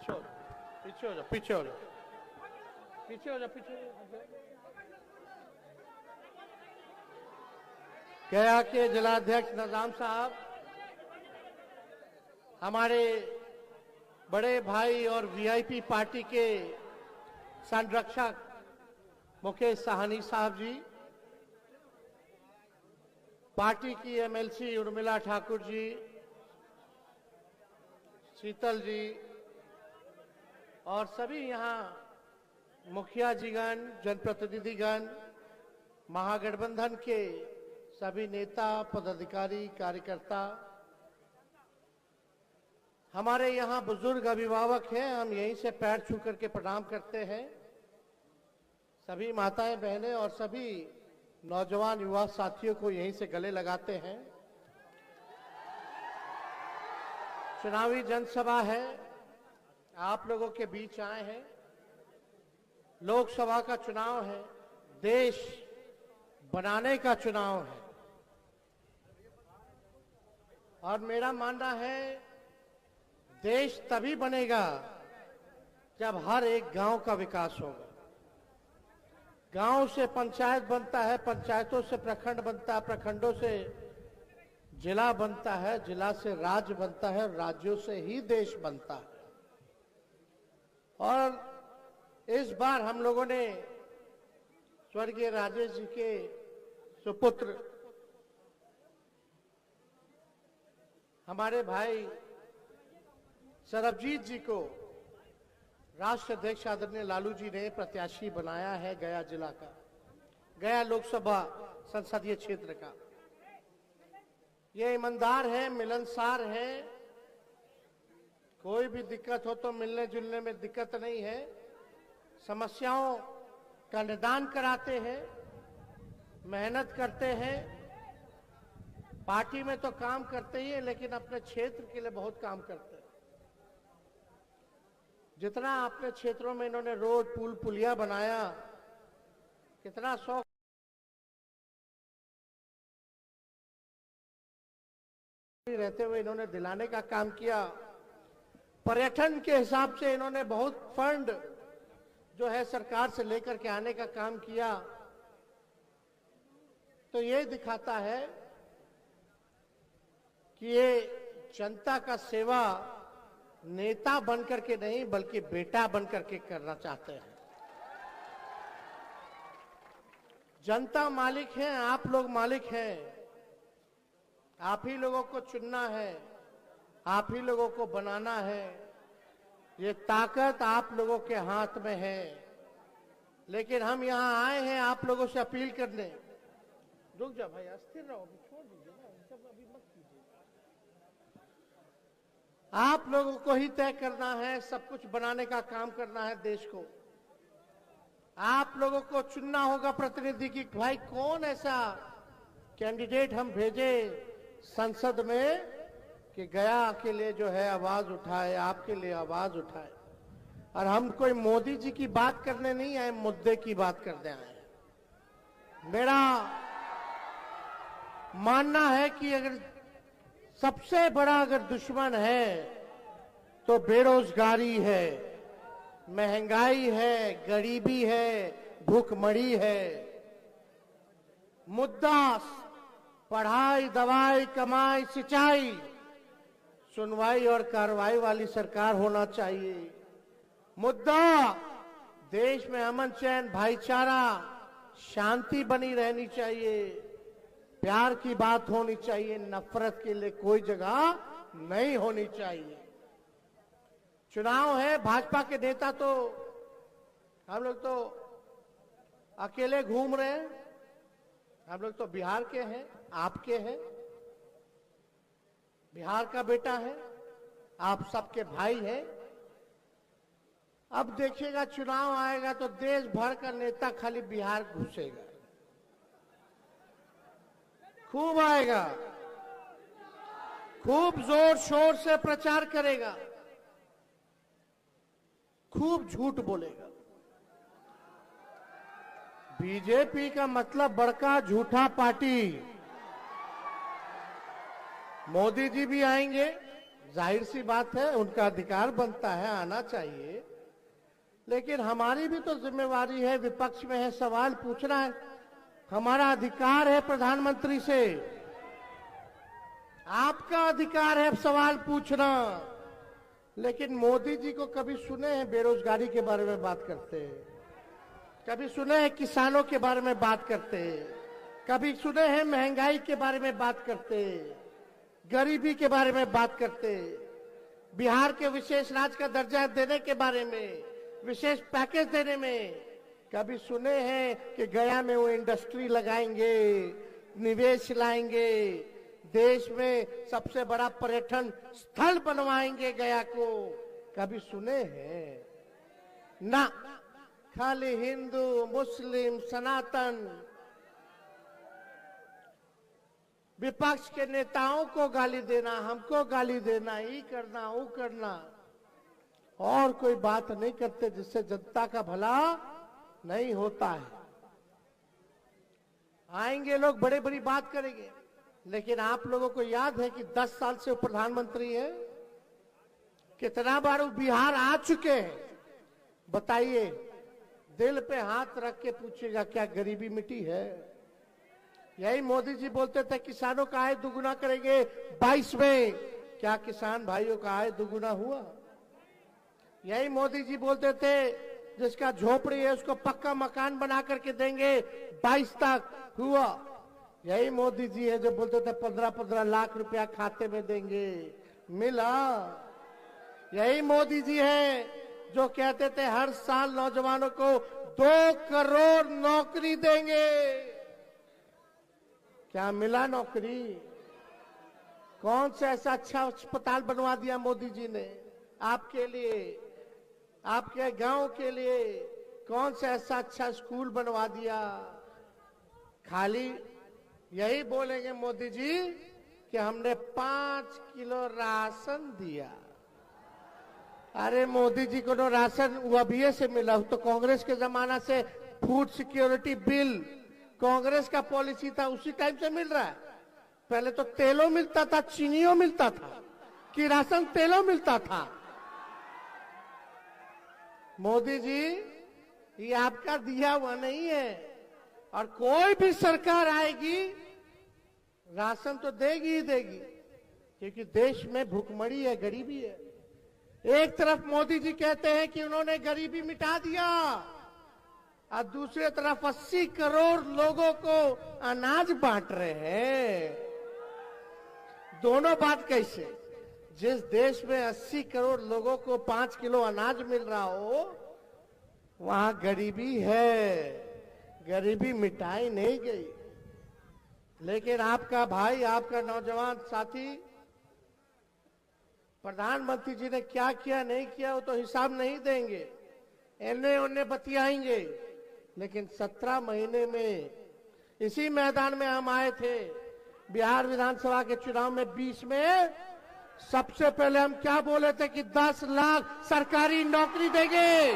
पीछे हो जाओ, पीछे हो जाओ, पीछे हो जाओ, पीछे हो जाओ, पीछे हो जाओ। गया के जिलाध्यक्ष निजाम साहब, हमारे बड़े भाई और वीआईपी पार्टी के संरक्षक मुकेश साहनी साहब जी, पार्टी की एमएलसी उर्मिला ठाकुर जी, शीतल जी और सभी यहाँ मुखिया जीगण, जनप्रतिनिधिगण, महागठबंधन के सभी नेता, पदाधिकारी, कार्यकर्ता, हमारे यहाँ बुजुर्ग अभिभावक हैं, हम यहीं से पैर छू करके प्रणाम करते हैं। सभी माताएं, बहनें और सभी नौजवान युवा साथियों को यहीं से गले लगाते हैं। चुनावी जनसभा है, आप लोगों के बीच आए हैं। लोकसभा का चुनाव है, देश बनाने का चुनाव है और मेरा मानना है देश तभी बनेगा जब हर एक गांव का विकास होगा। गांव से पंचायत बनता है, पंचायतों से प्रखंड बनता है, प्रखंडों से जिला बनता है, जिला से राज्य बनता है, राज्यों से ही देश बनता है। और इस बार हम लोगों ने स्वर्गीय राजेश जी के सुपुत्र हमारे भाई सरबजीत जी को राष्ट्र अध्यक्ष आदरणीय लालू जी ने प्रत्याशी बनाया है गया जिला का, गया लोकसभा संसदीय क्षेत्र का। ये ईमानदार है, मिलनसार है, कोई भी दिक्कत हो तो मिलने जुलने में दिक्कत नहीं है, समस्याओं का निदान कराते हैं, मेहनत करते हैं। पार्टी में तो काम करते ही है लेकिन अपने क्षेत्र के लिए बहुत काम करते हैं। जितना अपने क्षेत्रों में इन्होंने रोड, पुल, पुलिया बनाया, कितना शौक रहते हुए इन्होंने दिलाने का काम किया। पर्यटन के हिसाब से इन्होंने बहुत फंड जो है सरकार से लेकर के आने का काम किया। तो ये दिखाता है कि ये जनता का सेवा नेता बनकर के नहीं बल्कि बेटा बनकर के करना चाहते हैं। जनता मालिक है, आप लोग मालिक हैं, आप ही लोगों को चुनना है, आप ही लोगों को बनाना है। ये ताकत आप लोगों के हाथ में है। लेकिन हम यहां आए हैं आप लोगों से अपील करने। रुक जा भाई, अस्थिर रहो, छोड़ दीजिए ना, सब अभी मत कीजिए। आप लोगों को ही तय करना है, सब कुछ बनाने का काम करना है देश को। आप लोगों को चुनना होगा प्रतिनिधि की भाई कौन ऐसा कैंडिडेट हम भेजे संसद में कि गया के लिए जो है आवाज उठाए, आपके लिए आवाज उठाए। और हम कोई मोदी जी की बात करने नहीं आए, मुद्दे की बात करने आए। मेरा मानना है कि अगर सबसे बड़ा अगर दुश्मन है तो बेरोजगारी है, महंगाई है, गरीबी है, भूखमरी है। मुद्दा पढ़ाई, दवाई, कमाई, सिंचाई, सुनवाई और कार्रवाई वाली सरकार होना चाहिए। मुद्दा देश में अमन, चैन, भाईचारा, शांति बनी रहनी चाहिए, प्यार की बात होनी चाहिए, नफरत के लिए कोई जगह नहीं होनी चाहिए। चुनाव है, भाजपा के नेता तो हम लोग तो अकेले घूम रहे हैं। हम लोग तो बिहार के हैं, आपके हैं, बिहार का बेटा है, आप सबके भाई हैं। अब देखिएगा चुनाव आएगा तो देश भर का नेता खाली बिहार घुसेगा, खूब आएगा, खूब जोर शोर से प्रचार करेगा, खूब झूठ बोलेगा। बीजेपी का मतलब बड़का झूठा पार्टी। मोदी जी भी आएंगे, जाहिर सी बात है, उनका अधिकार बनता है, आना चाहिए। लेकिन हमारी भी तो जिम्मेवारी है, विपक्ष में है, सवाल पूछना है। हमारा अधिकार है प्रधानमंत्री से, आपका अधिकार है सवाल पूछना। लेकिन मोदी जी को कभी सुने हैं बेरोजगारी के बारे में बात करते हैं? कभी सुने हैं किसानों के बारे में बात करते हैं? कभी सुने हैं महंगाई के बारे में बात करते हैं? गरीबी के बारे में बात करते हैं? बिहार के विशेष राज्य का दर्जा देने के बारे में, विशेष पैकेज देने में कभी सुने हैं कि गया में वो इंडस्ट्री लगाएंगे, निवेश लाएंगे, देश में सबसे बड़ा पर्यटन स्थल बनवाएंगे गया को? कभी सुने हैं? ना, खाली हिंदू, मुस्लिम, सनातन, विपक्ष के नेताओं को गाली देना, हमको गाली देना, ये करना, वो करना, और कोई बात नहीं करते जिससे जनता का भला नहीं होता है। आएंगे लोग, बड़े बड़ी बात करेंगे, लेकिन आप लोगों को याद है कि 10 साल से वो प्रधानमंत्री है, कितना बार वो बिहार आ चुके हैं? बताइए, दिल पे हाथ रख के पूछिएगा, क्या गरीबी मिटी है? यही मोदी जी बोलते थे किसानों का आय दुगुना करेंगे 22 में। क्या किसान भाइयों का आय दुगुना हुआ? यही मोदी जी बोलते थे जिसका झोपड़ी है उसको पक्का मकान बना करके देंगे 22 तक, हुआ? यही मोदी जी है जो बोलते थे 15-15 लाख रुपया खाते में देंगे, मिला? यही मोदी जी है जो कहते थे हर साल नौजवानों को 2 करोड़ नौकरी देंगे। क्या मिला नौकरी? कौन सा ऐसा अच्छा अस्पताल बनवा दिया मोदी जी ने आपके लिए, आपके गांव के लिए? कौन सा ऐसा अच्छा स्कूल बनवा दिया? खाली यही बोलेंगे मोदी जी कि हमने 5 किलो राशन दिया। अरे मोदी जी को तो राशन अभी से मिला, तो कांग्रेस के जमाना से फूड सिक्योरिटी बिल कांग्रेस का पॉलिसी था, उसी टाइम से मिल रहा है। पहले तो तेलों मिलता था, चीनियों मिलता था, कि राशन तेलों मिलता था। मोदी जी, ये आपका दिया हुआ नहीं है, और कोई भी सरकार आएगी राशन तो देगी ही देगी, क्योंकि देश में भूखमरी है, गरीबी है। एक तरफ मोदी जी कहते हैं कि उन्होंने गरीबी मिटा दिया, और दूसरी तरफ 80 करोड़ लोगों को अनाज बांट रहे हैं। दोनों बात कैसे? जिस देश में 80 करोड़ लोगों को 5 किलो अनाज मिल रहा हो, वहां गरीबी है, गरीबी मिटाई नहीं गई। लेकिन आपका भाई, आपका नौजवान साथी, प्रधानमंत्री जी ने क्या किया नहीं किया वो तो हिसाब नहीं देंगे, एने ओने बतियाएंगे। लेकिन 17 महीने में इसी मैदान में हम आए थे, बिहार विधानसभा के चुनाव में 20 में। सबसे पहले हम क्या बोले थे कि 10 लाख सरकारी नौकरी देंगे,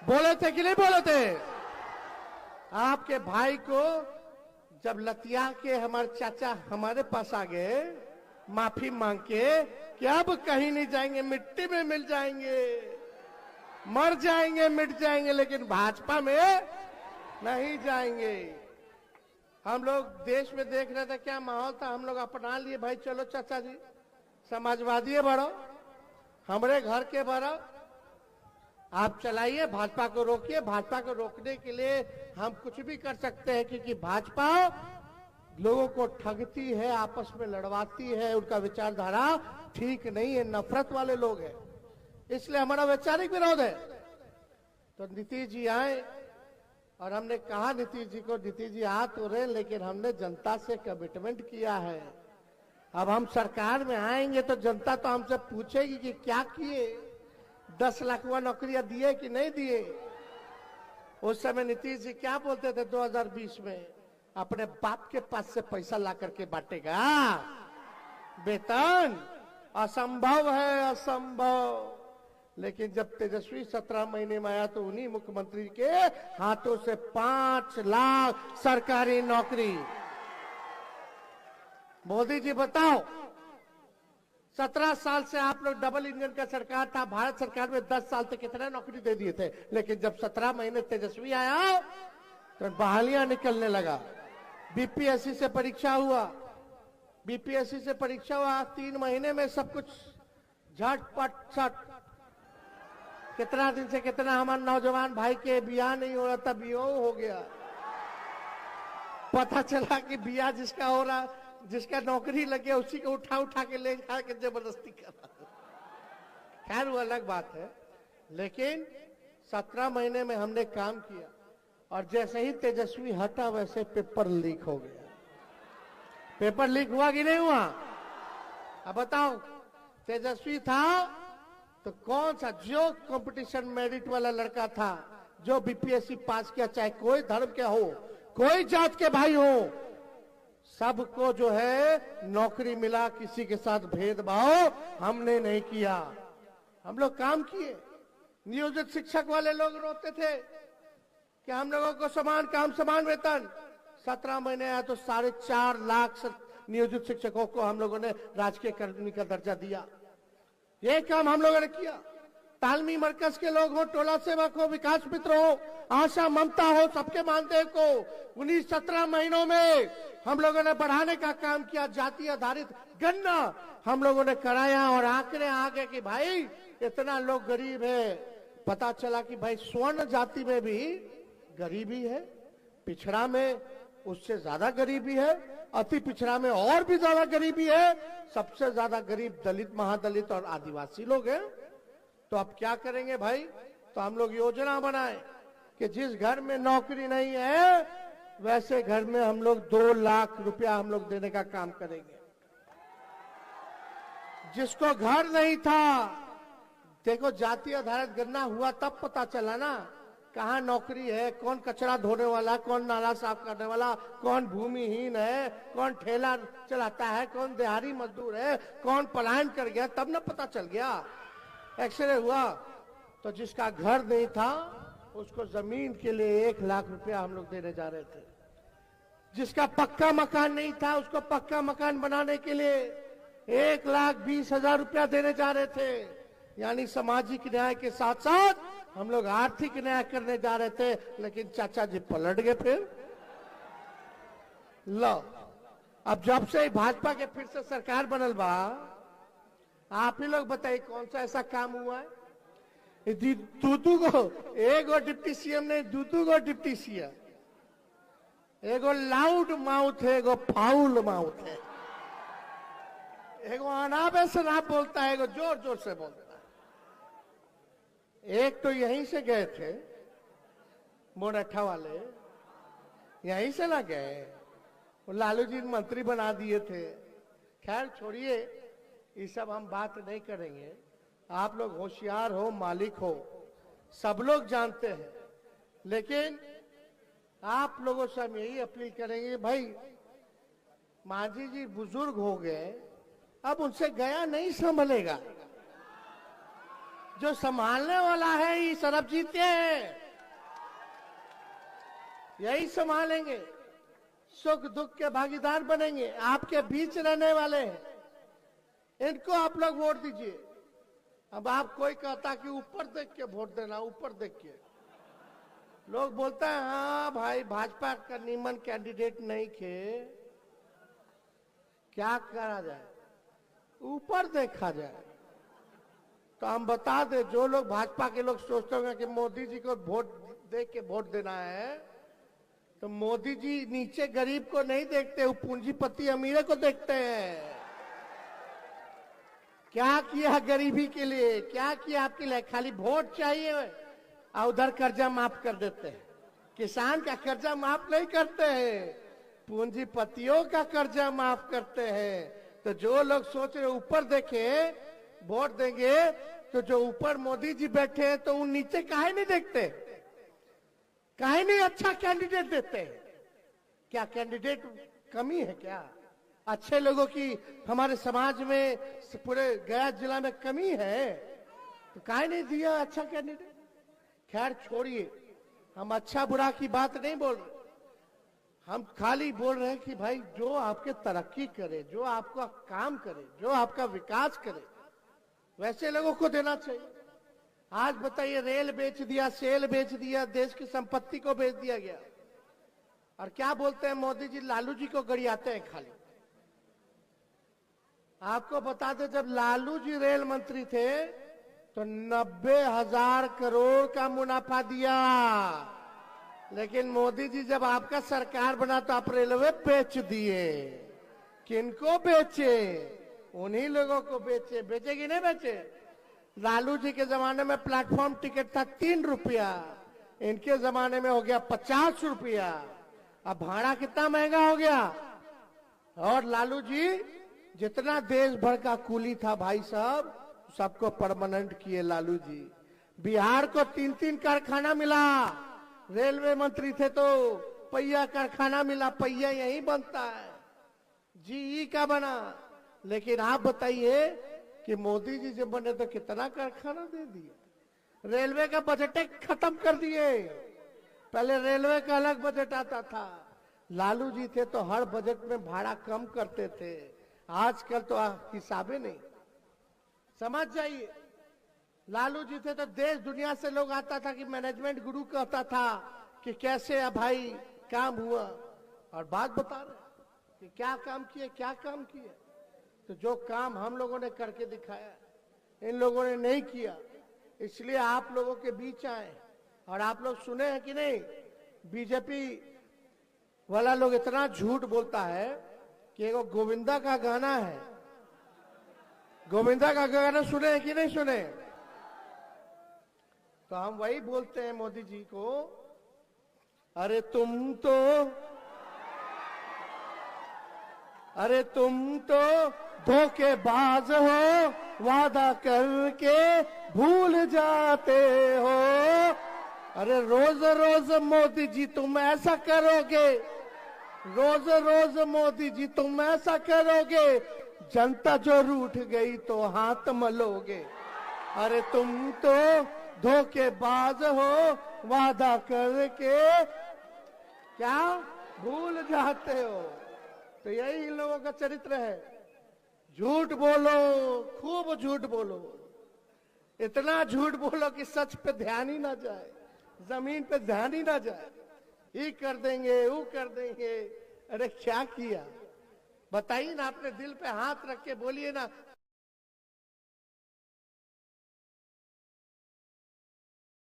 बोले थे कि नहीं बोले थे? आपके भाई को जब लतिया के हमारे चाचा हमारे पास आ गए माफी मांग के कि अब कहीं नहीं जाएंगे, मिट्टी में मिल जाएंगे, मर जाएंगे, मिट जाएंगे, लेकिन भाजपा में नहीं जाएंगे। हम लोग देश में देख रहे थे क्या माहौल था, हम लोग अपना लिए, भाई चलो चाचा जी समाजवादी बढ़ो, हमारे घर के बढ़ो, आप चलाइए, भाजपा को रोकिए। भाजपा को रोकने के लिए हम कुछ भी कर सकते हैं, क्योंकि भाजपा लोगों को ठगती है, आपस में लड़वाती है, उनका विचारधारा ठीक नहीं है, नफरत वाले लोग हैं, इसलिए हमारा वैचारिक विरोध है। तो नीतीश जी आए और हमने कहा नीतीश जी को, नीतीश जी आ तो रहे, लेकिन हमने जनता से कमिटमेंट किया है, अब हम सरकार में आएंगे तो जनता तो हमसे पूछेगी कि क्या किए, 10 लाख नौकरियां दिए कि नहीं दिए। उस समय नीतीश जी क्या बोलते थे 2020 में, अपने बाप के पास से पैसा ला करके बांटेगा वेतन, असंभव है, असंभव। लेकिन जब तेजस्वी 17 महीने में आया तो उन्हीं मुख्यमंत्री के हाथों से 5 लाख सरकारी नौकरी। मोदी जी बताओ, 17 साल से आप लोग डबल इंजन का सरकार था, भारत सरकार में 10 साल तक कितना नौकरी दे दिए थे, लेकिन जब 17 महीने तेजस्वी आया तो बहालियां निकलने लगा। बीपीएससी से परीक्षा हुआ, बीपीएससी से परीक्षा हुआ, 3 महीने में सब कुछ झटपट छट। कितना दिन से कितना हमारे नौजवान भाई के बियाह नहीं हो रहा था, बियाह हो गया। पता चला कि बियाह जिसका हो रहा, जिसका नौकरी लगे उसी को उठा उठा के ले जा के जबरदस्ती कर रहा। खैर वो अलग बात है, लेकिन 17 महीने में हमने काम किया और जैसे ही तेजस्वी हटा वैसे पेपर लीक हो गया। पेपर लीक हुआ कि नहीं हुआ? अब बताओ, तेजस्वी था तो कौन सा, जो कंपटीशन मेरिट वाला लड़का था, जो बीपीएससी पास किया, चाहे कोई धर्म के हो, कोई जात के भाई हो, सबको जो है नौकरी मिला। किसी के साथ भेदभाव हमने नहीं किया, हम लोग काम किए। नियोजित शिक्षक वाले लोग रोते थे कि हम लोगों को समान काम समान वेतन। 17 महीने आया तो 4.5 लाख नियोजित शिक्षकों को हम लोगों ने राजकीय कर्मी का दर्जा दिया। ये काम हम लोगों ने किया। तालमी मरकज के लोग हो, टोला सेवक हो, विकास मित्र हो, आशा ममता हो, सबके मानदेय को 19-17 महीनों में हम लोगों ने बढ़ाने का काम किया। जाति आधारित गणना हम लोगों ने कराया और आंकड़े आ गए कि भाई इतना लोग गरीब है। पता चला कि भाई स्वर्ण जाति में भी गरीबी है, पिछड़ा में उससे ज्यादा गरीबी है, अति पिछड़ा में और भी ज्यादा गरीबी है। सबसे ज्यादा गरीब दलित, महादलित और आदिवासी लोग हैं। तो अब क्या करेंगे भाई? तो हम लोग योजना बनाए कि जिस घर में नौकरी नहीं है वैसे घर में हम लोग 2 लाख रुपया हम लोग देने का काम करेंगे। जिसको घर नहीं था, देखो जाति आधारित गणना हुआ तब पता चला ना कहाँ नौकरी है, कौन कचरा धोने वाला, कौन नाला साफ करने वाला, कौन भूमिहीन है, कौन ठेला चलाता है, कौन दिहाड़ी मजदूर है, कौन पलायन कर गया, तब ना पता चल गया। एक्सरे हुआ तो जिसका घर नहीं था उसको जमीन के लिए 1 लाख रुपया हम लोग देने जा रहे थे। जिसका पक्का मकान नहीं था उसको पक्का मकान बनाने के लिए 1,20,000 रुपया देने जा रहे थे। यानी सामाजिक न्याय के साथ साथ हम लोग आर्थिक न्याय करने जा रहे थे, लेकिन चाचा जी पलट गए। फिर लो, अब जब से भाजपा के फिर से सरकार बनल बा, आप ही लोग बताइए कौन सा ऐसा काम हुआ है? दूतू को एगो डिप्टी सीएम ने, दूतू को डिप्टी सीएम, एगो लाउड माउथ है, एगो फाउल माउथ है, एगो अनाबे से ना बोलता है, एगो जोर जोर से बोलता है। एक तो यहीं से गए थे मोरठा वाले, यहीं से ना गए, लालू जी मंत्री बना दिए थे। खैर छोड़िए, ये सब हम बात नहीं करेंगे। आप लोग होशियार हो, मालिक हो, सब लोग जानते हैं, लेकिन आप लोगों से हम यही अपील करेंगे, भाई मांझी जी बुजुर्ग हो गए, अब उनसे गया नहीं संभलेगा। जो संभालने वाला है ये सरबजीत के हैं, यही संभालेंगे, सुख दुख के भागीदार बनेंगे, आपके बीच रहने वाले हैं, इनको आप लोग वोट दीजिए। अब आप कोई कहता कि ऊपर देख के वोट देना, ऊपर देख के लोग बोलता है हाँ भाई भाजपा का नीमन कैंडिडेट नहीं खे, क्या करा जाए, ऊपर देखा जाए। तो हम बता दे, जो लोग भाजपा के लोग सोचते होंगे कि मोदी जी को वोट दे के वोट देना है, तो मोदी जी नीचे गरीब को नहीं देखते, वो पूंजीपति अमीरे को देखते हैं। क्या किया गरीबी के लिए, क्या किया आपके लिए? खाली वोट चाहिए और उधर कर्जा माफ कर देते हैं। किसान का कर्जा माफ नहीं करते हैं, पूंजीपतियों का कर्जा माफ करते हैं। तो जो लोग सोच रहे ऊपर देखे वोट देंगे, तो जो ऊपर मोदी जी बैठे हैं तो उन नीचे काहे नहीं देखते, काहे नहीं अच्छा कैंडिडेट देते? क्या कैंडिडेट कमी है क्या? अच्छे लोगों की हमारे समाज में, पूरे गया जिला में कमी है, तो काहे नहीं दिया अच्छा कैंडिडेट? खैर छोड़िए, हम अच्छा बुरा की बात नहीं बोल रहे, हम खाली बोल रहे हैं कि भाई जो आपके तरक्की करे, जो आपका काम करे, जो आपका विकास करे, वैसे लोगों को देना चाहिए। आज बताइए, रेल बेच दिया, सेल बेच दिया, देश की संपत्ति को बेच दिया गया, और क्या बोलते हैं मोदी जी, लालू जी को गरियाते हैं खाली। आपको बता दें, जब लालू जी रेल मंत्री थे तो 90,000 करोड़ का मुनाफा दिया, लेकिन मोदी जी जब आपका सरकार बना तो आप रेलवे बेच दिए। किनको बेचे? उन्हीं लोगों को बेचे। बेचे कि नहीं बेचे? लालू जी के जमाने में प्लेटफॉर्म टिकट था 3 रुपया, इनके जमाने में हो गया 50 रुपया। अब भाड़ा कितना महंगा हो गया। और लालू जी जितना देश भर का कूली था भाई साहब, सबको परमानेंट किए लालू जी। बिहार को 3-3 कारखाना मिला, रेलवे मंत्री थे तो पहिया कारखाना मिला, पहिया यही बनता है, जीई का बना। लेकिन आप बताइए कि मोदी जी जब बने तो कितना कारखाना दे दिए। रेलवे का बजट खत्म कर दिए। पहले रेलवे का अलग बजट आता था, लालू जी थे तो हर बजट में भाड़ा कम करते थे। आजकल तो हिसाबे नहीं। समझ जाइए, लालू जी थे तो देश दुनिया से लोग आता था कि मैनेजमेंट गुरु कहता था कि कैसे अब भाई काम हुआ, और बात बता रहे कि क्या काम किए, क्या काम किए। तो जो काम हम लोगों ने करके दिखाया, इन लोगों ने नहीं किया, इसलिए आप लोगों के बीच आए। और आप लोग सुने हैं कि नहीं, बीजेपी वाला लोग इतना झूठ बोलता है कि एगो गोविंदा का गाना है, गोविंदा का गाना सुने हैं कि नहीं सुने? तो हम वही बोलते हैं मोदी जी को, अरे तुम तो धोखेबाज हो, वादा करके भूल जाते हो। अरे रोज रोज मोदी जी तुम ऐसा करोगे, रोज रोज मोदी जी तुम ऐसा करोगे, जनता जो रूठ गई तो हाथ मलोगे। अरे तुम तो धोखेबाज हो, वादा करके क्या भूल जाते हो। तो यही इन लोगों का चरित्र है, झूठ बोलो, खूब झूठ बोलो, इतना झूठ बोलो कि सच पे ध्यान ही ना जाए, जमीन पे ध्यान ही ना जाए। ये कर देंगे, वो कर देंगे। अरे क्या किया बताइए ना, अपने दिल पे हाथ रख के बोलिए ना।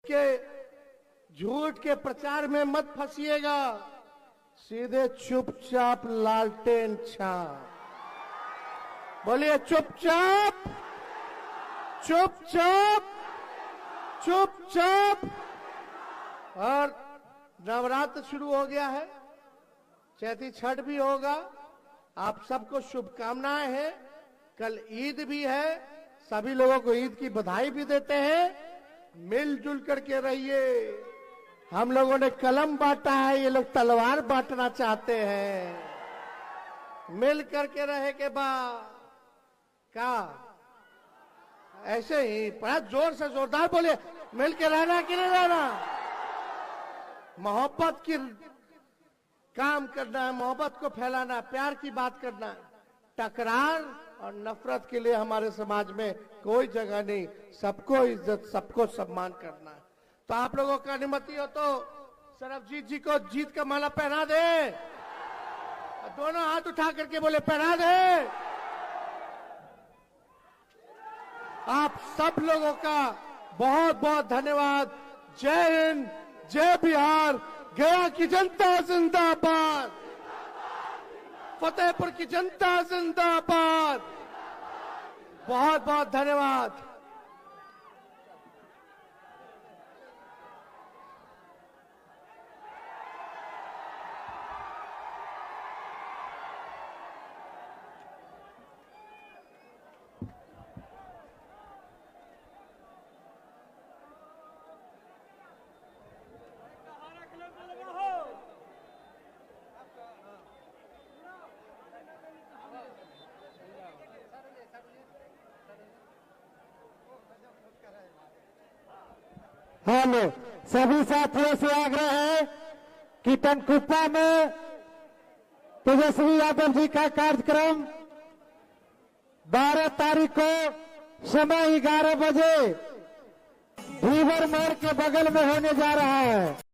के झूठ के प्रचार में मत फंसिएगा, सीधे चुपचाप लालटेन छाप। बोलिए चुपचाप, चुपचाप, चुपचाप। और नवरात्र शुरू हो गया है, चैती छठ भी होगा। आप सबको शुभकामनाएं हैं। कल ईद भी है, सभी लोगों को ईद की बधाई भी देते हैं। मिलजुल करके रहिए। हम लोगों ने कलम बांटा है, ये लोग तलवार बांटना चाहते हैं। मिल करके रहे के बाद क्या ऐसे ही बड़ा जोर से जोरदार बोलिए, मिल के रहना कि नहीं रहना। मोहब्बत की काम करना है, मोहब्बत को फैलाना, प्यार की बात करना है। टकरार और नफरत के लिए हमारे समाज में कोई जगह नहीं। सबको इज्जत, सबको सम्मान करना है। तो आप लोगों का अनुमति हो तो सरबजीत जी को जीत का माला पहना दे। दोनों हाथ उठा करके बोले पहना दे। आप सब लोगों का बहुत बहुत धन्यवाद। जय हिंद, जय बिहार। गया की जनता जिंदाबाद, फतेहपुर की जनता जिंदाबाद। बहुत बहुत धन्यवाद। हेलो, सभी साथियों से आग्रह है कि टनकुप्पा में तेजस्वी यादव जी का कार्यक्रम 12 तारीख को समय 11 बजे रीवर मोड़ के बगल में होने जा रहा है।